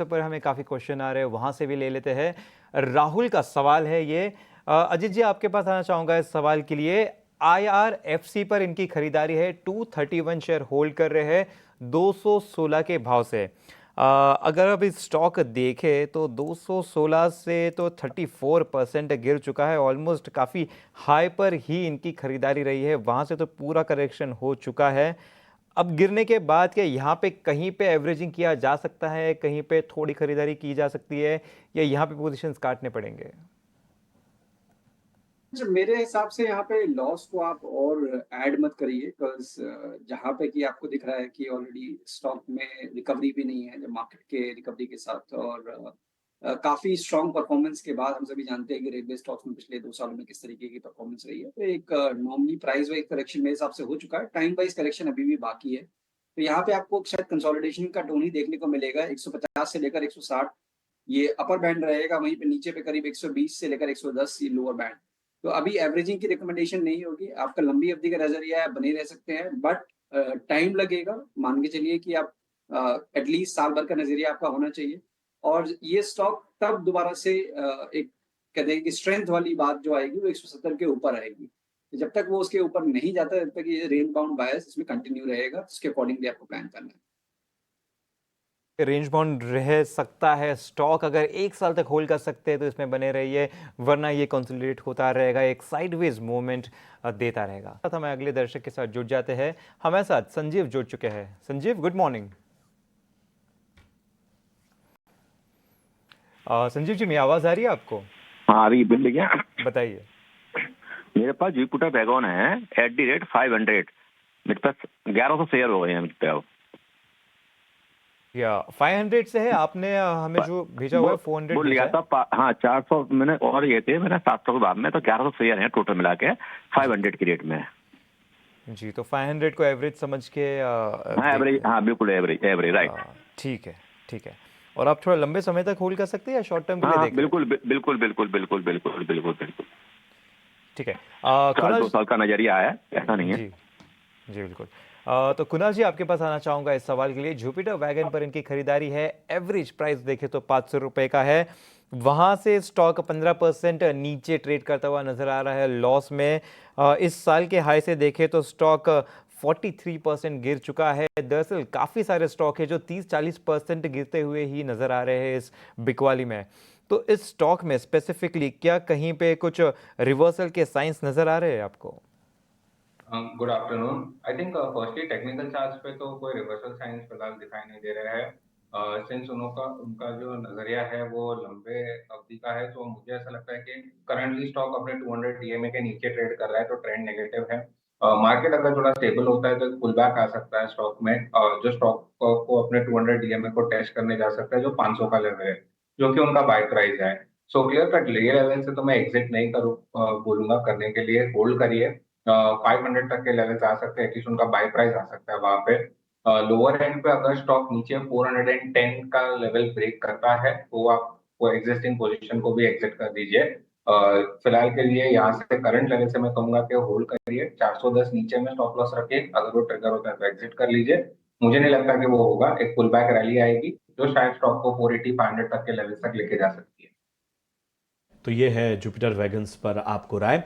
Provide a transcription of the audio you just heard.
पर हमें काफ़ी क्वेश्चन आ रहे हैं, वहाँ से भी ले लेते हैं। राहुल का सवाल है ये। अजीत जी, आपके पास आना चाहूँगा इस सवाल के लिए। IRFC पर इनकी खरीदारी है, 231 शेयर होल्ड कर रहे हैं 216 के भाव से। अगर अब इस स्टॉक देखें तो 216 से तो 34% गिर चुका है, ऑलमोस्ट काफ़ी हाई पर ही इनकी खरीदारी रही है, वहाँ से तो पूरा करेक्शन हो चुका है। अब गिरने के बाद क्या यहाँ पे कहीं पे एवरेजिंग किया जा सकता है, कहीं पे थोड़ी खरीदारी की जा सकती है, या यहाँ पे पोजीशंस काटने पड़ेंगे? मेरे हिसाब से यहाँ पे लॉस को आप और ऐड मत करिए बिकॉज़ जहाँ पे कि आपको दिख रहा है कि ऑलरेडी स्टॉक में रिकवरी भी नहीं है, जब मार्केट के रिकवरी के साथ और काफ़ी स्ट्रॉन्ग परफॉर्मेंस के बाद हम सभी जानते हैं कि रेलवे स्टॉक्स में पिछले 2 सालों में किस तरीके की परफॉर्मेंस रही है। तो एक नॉर्मली प्राइस वाइज़ करेक्शन मेरे हिसाब से हो चुका है, टाइम वाइज़ करेक्शन अभी भी बाकी है। तो यहाँ पे आपको शायद कंसोलिडेशन का टोन ही देखने को मिलेगा, 150 से लेकर 160 ये अपर बैंड रहेगा, वहीं पे नीचे पे करीब 120 से लेकर 110 ये लोअर बैंड। तो अभी एवरेजिंग की रिकमेंडेशन नहीं होगी, आपका लंबी अवधि का नज़रिया है, बने रह सकते हैं बट टाइम लगेगा। मान के चलिए कि आप एटलीस्ट साल भर का नज़रिया आपका होना चाहिए और ये स्टॉक तब दोबारा से एक कहते हैं कि स्ट्रेंथ वाली बात जो आएगी वो 170 के ऊपर आएगी। तो जब तक वो उसके ऊपर नहीं जाता, तब तक ये रेंज बाउंड बायस इसमें कंटिन्यू रहेगा, उसके अकॉर्डिंगली आपको प्लान करना है। रेंज बाउंड रह सकता है स्टॉक, अगर 1 साल तक होल्ड कर सकते हैं तो इसमें बने रहिए, वरना ये कंसोलिडेट होता रहेगा, एक साइडवेज मूवमेंट देता रहेगा। साथ हमें अगले दर्शक के साथ जुड़ जाते हैं। हमारे साथ संजीव जुड़ चुके हैं। Sanjeev, good morning. संजीव जी, मेरी आवाज़ आ रही है आपको? हाँ, अभी बिल लिया। बताइए। मेरे पास जुपिटर वैगन है एट दी रेट 500। मेरे पास 1100 शेयर हो गए हैं मुझ पे अब। या 500 से है, आपने हमें जो भेजा हुआ है 400 वो भेजा लिया है। था। हाँ, 400 मैंने और ये थे मेरा 700 के बाद में, तो 1100 शेयर हैं टोटल मिला के 500 की रेट में। जी, तो 500 को एवरेज समझ के हाँ, एवरेज, देखिए। हाँ बिल्कुल एवरेज एवरेज राइट। ठीक है, ठीक है। और आप थोड़ा लंबे समय तक होल्ड कर सकते हैं या शॉर्ट टर्म के हाँ लिए हाँ, देख रहे हैं? बिल्कुल बिल्कुल बिल्कुल बिल्कुल बिल्कुल बिल्कुल बिल्कुल। ठीक है। साल कुणाल 2 साल का नजरिया है, ऐसा नहीं है। जी, जी बिल्कुल। तो कुणाल जी, आपके पास आना चाहूँगा इस सवाल के लिए। जुपिटर वैगन पर इनकी खरीदारी है, एवरेज प्राइस देखें तो 500 रुपये का है, वहाँ से स्टॉक 15% नीचे ट्रेड करता हुआ नजर आ रहा है, लॉस में। इस साल के हाई से देखें तो स्टॉक 43% गिर चुका है। दरअसल काफ़ी सारे स्टॉक है जो 30-40% गिरते हुए ही नजर आ रहे हैं इस बिकवाली में। तो इस स्टॉक में स्पेसिफिकली क्या कहीं पे कुछ रिवर्सल के साइंस नजर आ रहे हैं आपको? Good afternoon. I think firstly technical charts पे तो कोई रिवर्सल साइंस फिलहाल दिखाई नहीं दे रहा है। सिंस उनका उनका जो नजरिया है वो लंबे अवधि का है, तो मुझे ऐसा लगता है कि करंटली स्टॉक अपने 200 डीएमए के नीचे ट्रेड कर रहा है, तो ट्रेंड नेगेटिव है। मार्केट अगर थोड़ा स्टेबल होता है तो एक पुल बैक आ सकता है स्टॉक में, जो स्टॉक को अपने 200 डीएमए को टेस्ट करने जा सकता है, जो 500 का लेवल है, जो कि उनका बाय प्राइस है। सो क्लियर कट ये लेवल से तो मैं एग्जिट नहीं करूँ, बोलूंगा करने के लिए होल्ड करिए। 500 तक के लेवल्स आ सकते हैं, एटलीस्ट उनका बाय प्राइस आ सकता है वहां पे। लोअर एंड पे अगर स्टॉक नीचे 410 का लेवल ब्रेक करता है तो आप वो एग्जिस्टिंग पोजीशन को भी एग्जिट कर दीजिए। फिलहाल के लिए यहाँ से करंट लेवल से मैं कहूंगा कि होल्ड करिए, 410 नीचे में स्टॉप लॉस रखिए, अगर वो ट्रिगर होता है तो एग्जिट कर लीजिए। मुझे नहीं लगता कि वो होगा, एक पुल बैक रैली आएगी जो शायद स्टॉक को 480 500 तक के लेवल तक लेके जा सकती है। तो ये है जुपिटर वैगन्स पर आपको राय।